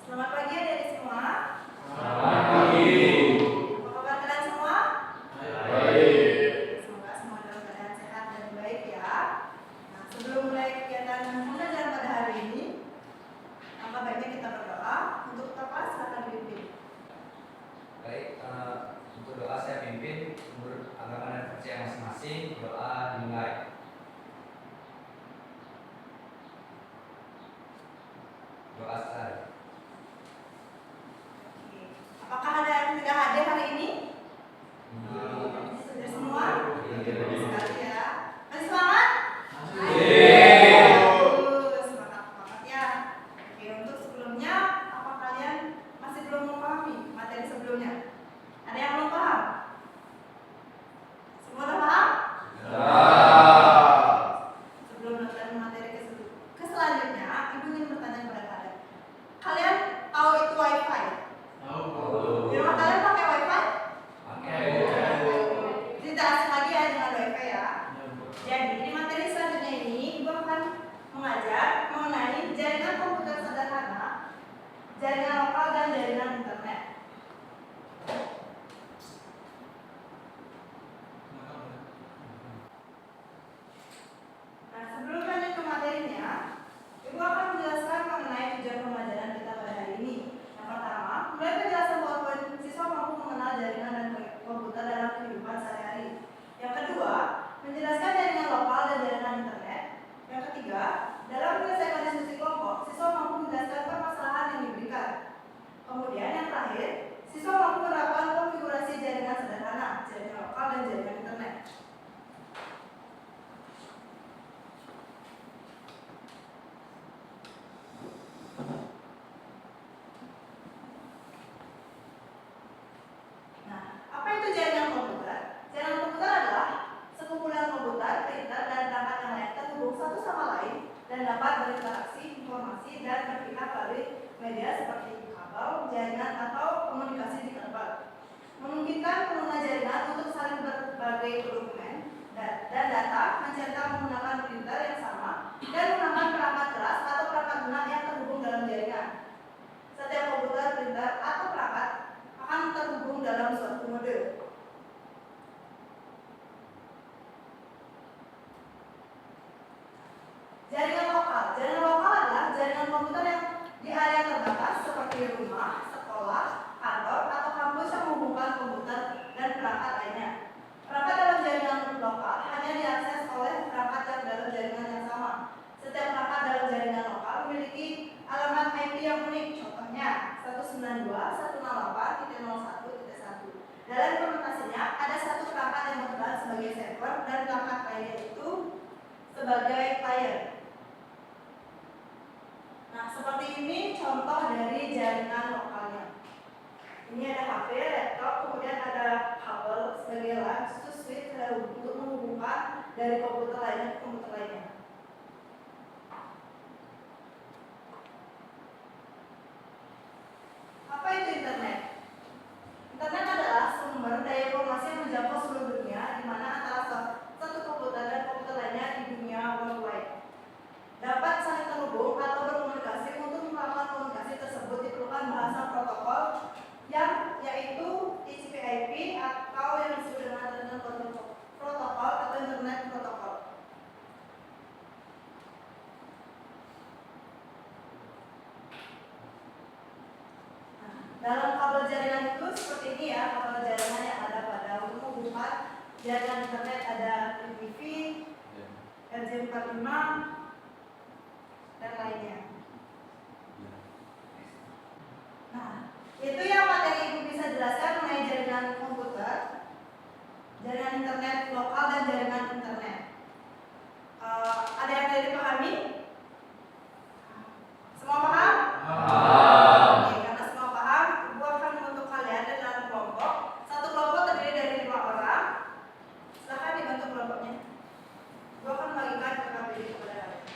Selamat pagi adik-adik semua. Selamat pagi. Apa kabar kalian semua? Baik. Semoga semua dalam keadaan sehat dan baik ya. Nah, sebelum mulai kegiatan pembelajaran pada hari ini, apa baiknya kita berdoa untuk apa? Silakan dipimpin. Baik, untuk doa saya pimpin menurut agama dan percaya masing-masing. Doa dimulai. Doa start. Apakah ada yang tidak hadir hari ini? Sudah semua? Bagus sekali ya. Masih semangat? Bagus, semangat banget ya. Oke, untuk sebelumnya, apa kalian masih belum memahami materi sebelumnya? Ada yang belum paham? Semua udah paham? Sebelum nonton materi ke selanjutnya, Ibu ingin bertanya kepada kalian. Kalian tahu itu WiFi? Di rumah kalian pakai WiFi? Tidak asing lagi ya dengan WiFi ya. Jadi di materi selanjutnya ini Ibu akan mengajar mengenai jaringan komputer sederhana, jaringan lokal dan jaringan internet. Nah, sebelum lanjut ke materinya, Ibu akan menjelaskan mengenai tujuan pembelajaran kita pada hari ini. Yang pertama, mulai penjelasan bahwa siswa mampu mengenal jaringan dan komputer dalam kehidupan sehari-hari. Yang kedua, menjelaskan jaringan lokal dan jaringan internet. Yang ketiga, dalam menyelesaikan diskusi kelompok, siswa mampu menjelaskan permasalahan yang diberikan. Kemudian yang terakhir, siswa mampu menerapkan konfigurasi jaringan sederhana, jaringan lokal dan jaringan internet. Nah, apa itu jaringan komputer? Jaringan komputer adalah sekumpulan komputer, printer, dan perangkat yang lain terhubung satu sama lain dan dapat berinteraksi, informasi, dan berpindah melalui media seperti kabel, jaringan, atau komunikasi di tempat. Memungkinkan pengguna jaringan untuk saling berbagai dokumen dan data mencetak menggunakan printer yang sama dan menggunakan perangkat keras atau perangkat lunak yang terhubung dalam jaringan. Setiap komputer, printer, atau perangkat akan terhubung dalam suatu mode. Jaringan lokal. Jaringan lokal adalah jaringan komputer yang di area terbatas seperti rumah, sekolah, kantor, atau kampus yang menghubungkan komputer dan perangkat lainnya. Perangkat dalam jaringan lokal hanya diakses oleh perangkat yang dalam jaringan yang sama. Setiap perangkat dalam jaringan lokal memiliki alamat IP yang unik. Contohnya 192.168.01.1. Dalam implementasinya ada satu perangkat yang berperan sebagai server dan perangkat lainnya itu sebagai client. Nah, seperti ini contoh dari jaringan lokalnya. Ini ada HP, laptop, kemudian ada kabel sebagai LAN, switch untuk menghubungkan dari komputer lainnya ke komputer lainnya. Apa itu internet? Internet adalah sumber daya informasi yang menjangkau seluruh dunia, di mana antara satu komputer dan komputer lainnya di dunia worldwide dapat saling terhubung atau berkomunikasi. Untuk melakukan komunikasi tersebut diperlukan bahasa protokol yang yaitu TCP/IP atau yang disebut dengan Internet Protocol atau Internet Protocol. Dalam kabel jaringan itu seperti ini ya, kabel jaringan yang ada pada untuk menghubungkan jaringan internet ada IPv, RJ45 dan lainnya. Nah, itu yang materi Ibu bisa jelaskan mengenai jaringan komputer, jaringan internet lokal dan jaringan internet. Ada yang tidak dipahami? Semua paham? Oke, karena semua paham, Ibu akan membentuk kalian dalam kelompok. Satu kelompok terdiri dari 5 orang. Silahkan dibentuk kelompoknya. Ibu akan membagikan KKBD kepada kalian.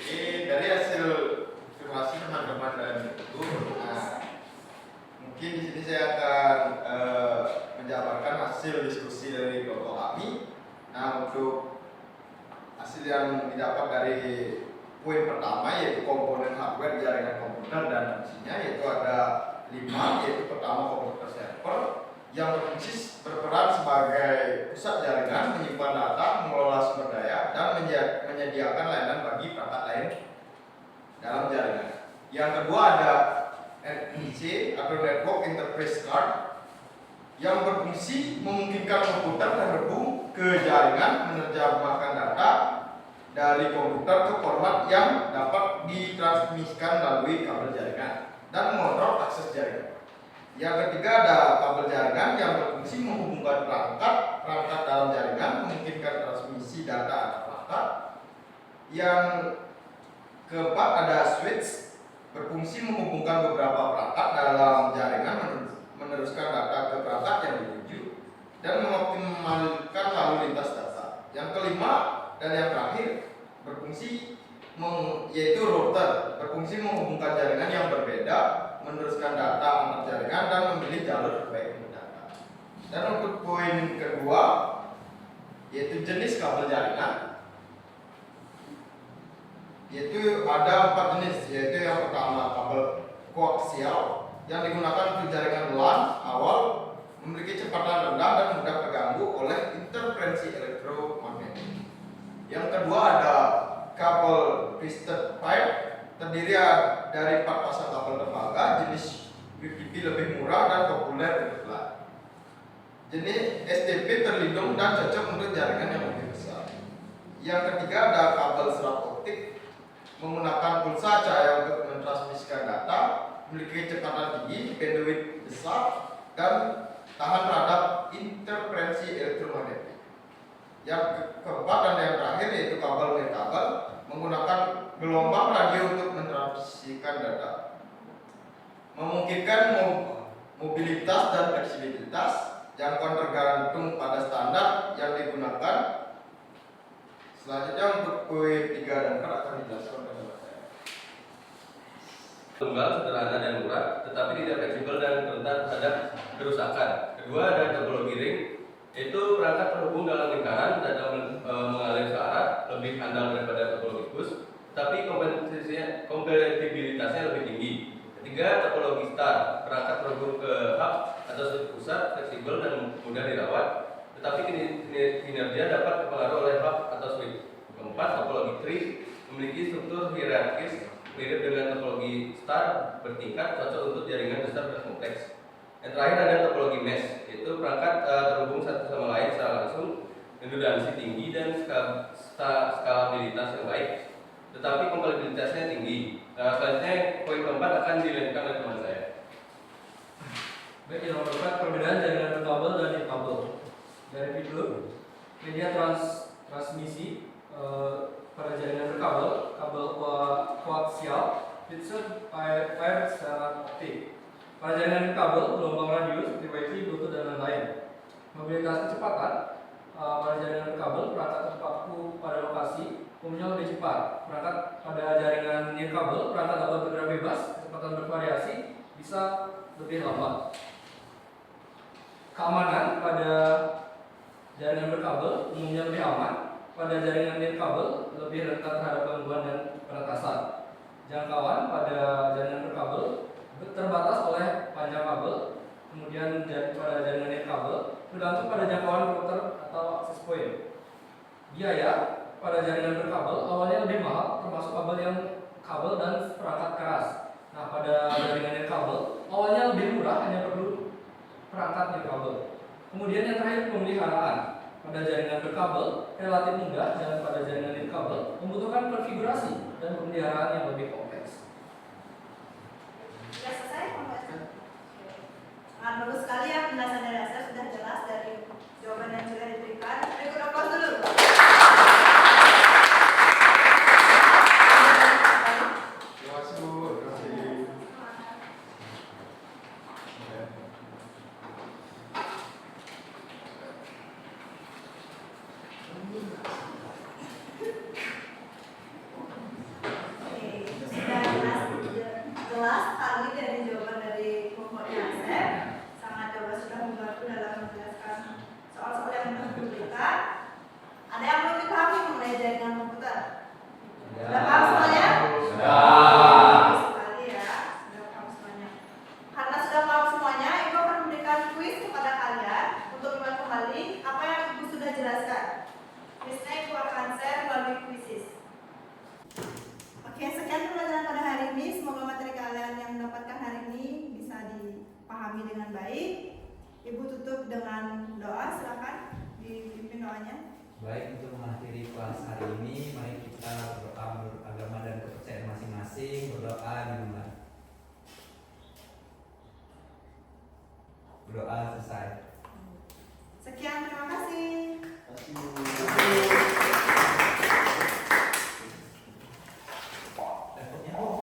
Ini dari hasil informasi teman-teman dan itu, mungkin di sini saya akan menjabarkan hasil diskusi dari kelompok kami. Nah, untuk hasil yang didapat dari poin pertama yaitu komponen hardware jaringan komputer dan fungsinya, yaitu ada 5, yaitu pertama komputer server yang berperan sebagai pusat jaringan, menyimpan data, mengelola sumber daya, dan menyediakan layanan bagi perangkat lain dalam jaringan. Yang kedua ada NIC atau Network Interface Card yang berfungsi memungkinkan komputer terhubung ke jaringan, menerjemahkan data dari komputer ke format yang dapat ditransmisikan melalui kabel jaringan dan mengontrol akses jaringan. Yang ketiga ada kabel jaringan yang berfungsi menghubungkan perangkat dalam jaringan, memungkinkan transmisi data antar perangkat. Yang keempat ada switch, berfungsi menghubungkan beberapa perangkat dalam jaringan, meneruskan data ke perangkat yang dituju dan mengoptimalkan lalu lintas data. Yang kelima dan yang terakhir berfungsi yaitu router, berfungsi menghubungkan jaringan yang berbeda, meneruskan data antar jaringan dan memilih jalur terbaik untuk data. Dan untuk poin kedua yaitu jenis kabel jaringan, yaitu ada 4 jenis, yaitu yang pertama kabel koaksial yang digunakan untuk jaringan LAN awal, memiliki kecepatan rendah dan mudah terganggu oleh interferensi elektromagnetik. Yang kedua ada kabel twisted pipe, terdiri dari 4 pasang kabel tembaga jenis UPP lebih murah dan populer untuk LAN. Jenis STP terlindung dan cocok untuk jaringan yang lebih besar. Yang ketiga ada kabel serat optik menggunakan pulsa cahaya untuk mentransmisikan data, memiliki kecepatan tinggi, bandwidth besar, dan tahan terhadap interferensi elektromagnetik. Yang keempat dan yang terakhir yaitu kabel nirkabel menggunakan gelombang radio untuk mentransmisikan data, memungkinkan mobilitas dan fleksibilitas, jangkauan tergantung pada standar yang digunakan. Selanjutnya untuk poin 3 dan 4 akan dijelaskan oleh saya. Tunggal, sederhana dan murah, tetapi tidak fleksibel dan rentan terhadap kerusakan. Kedua ada topologi ring, yaitu perangkat terhubung dalam lingkaran dan mengalir ke arah, lebih andal daripada topologi bus, tapi kompatibilitasnya lebih tinggi. Ketiga, topologi star, perangkat terhubung ke hub atau switch pusat, fleksibel dan mudah dirawat, tetapi kinerja dapat dipengaruhi oleh hub atau switch. Keempat, topologi tree memiliki struktur hierarkis mirip dengan topologi star bertingkat, cocok untuk jaringan besar dan kompleks. Yang terakhir ada topologi mesh, yaitu perangkat terhubung satu sama lain secara langsung, redundansi tinggi dan skalabilitas yang baik, tetapi kompatibilitasnya tinggi. Selanjutnya poin keempat akan dilanjutkan oleh teman saya. Baik, yang nomor 4, perbedaan jaringan berkabel dan nirkabel. Dari video, media transmisi pada jaringan berkabel, kabel koaksial, fixed wire secara optik. Pada jaringan kabel, gelombang radio seperti Wi-Fi, Bluetooth, dan lain-lain. Mobilitas kecepatan pada jaringan kabel, perangkat terpaku pada lokasi umumnya lebih cepat. Perangkat pada jaringan nirkabel, perangkat dapat bergerak bebas, kecepatan bervariasi, bisa lebih lambat. Keamanan pada jaringan berkabel umumnya lebih aman. Pada jaringan nirkabel lebih rentan terhadap gangguan dan peretasan. Jangkauan pada jaringan berkabel terbatas oleh panjang kabel. Kemudian pada jaringan nirkabel tergantung pada jangkauan router atau akses point. Biaya pada jaringan berkabel awalnya lebih mahal, termasuk kabel dan perangkat keras. Nah, pada jaringan nirkabel awalnya lebih murah, hanya perlu perangkat nirkabel. Kemudian yang terakhir, pemeliharaan. Pada jaringan berkabel relatif mudah, dan pada jaringan nirkabel membutuhkan konfigurasi dan pemeliharaan yang lebih kompleks. Sudah selesai pembahasan? Nah, bagus sekali ya penjelasan dari Asar, sudah jelas dari jawaban yang sudah diberikan. Berikut aplaus dulu. Terima kasih Bu. Terima kasih. jaringan komputer? Ya. Sudah paham semuanya? Sudah. Bagus sekali ya, sudah paham semuanya. Karena sudah paham semuanya, Ibu akan memberikan kuis kepada kalian untuk ingat kembali apa yang Ibu sudah jelaskan. Kuisnya Ibu akan share melalui kuisis. Oke, sekian pembelajaran pada hari ini. Semoga materi kalian yang mendapatkan hari ini bisa dipahami dengan baik. Ibu tutup dengan doa, silakan dipimpin doanya. Baik, untuk mengakhiri kelas hari ini, mari kita berdoa menurut agama dan kepercayaan masing-masing. Berdoa dimulai. Berdoa selesai. Sekian, terima kasih. Terima kasih.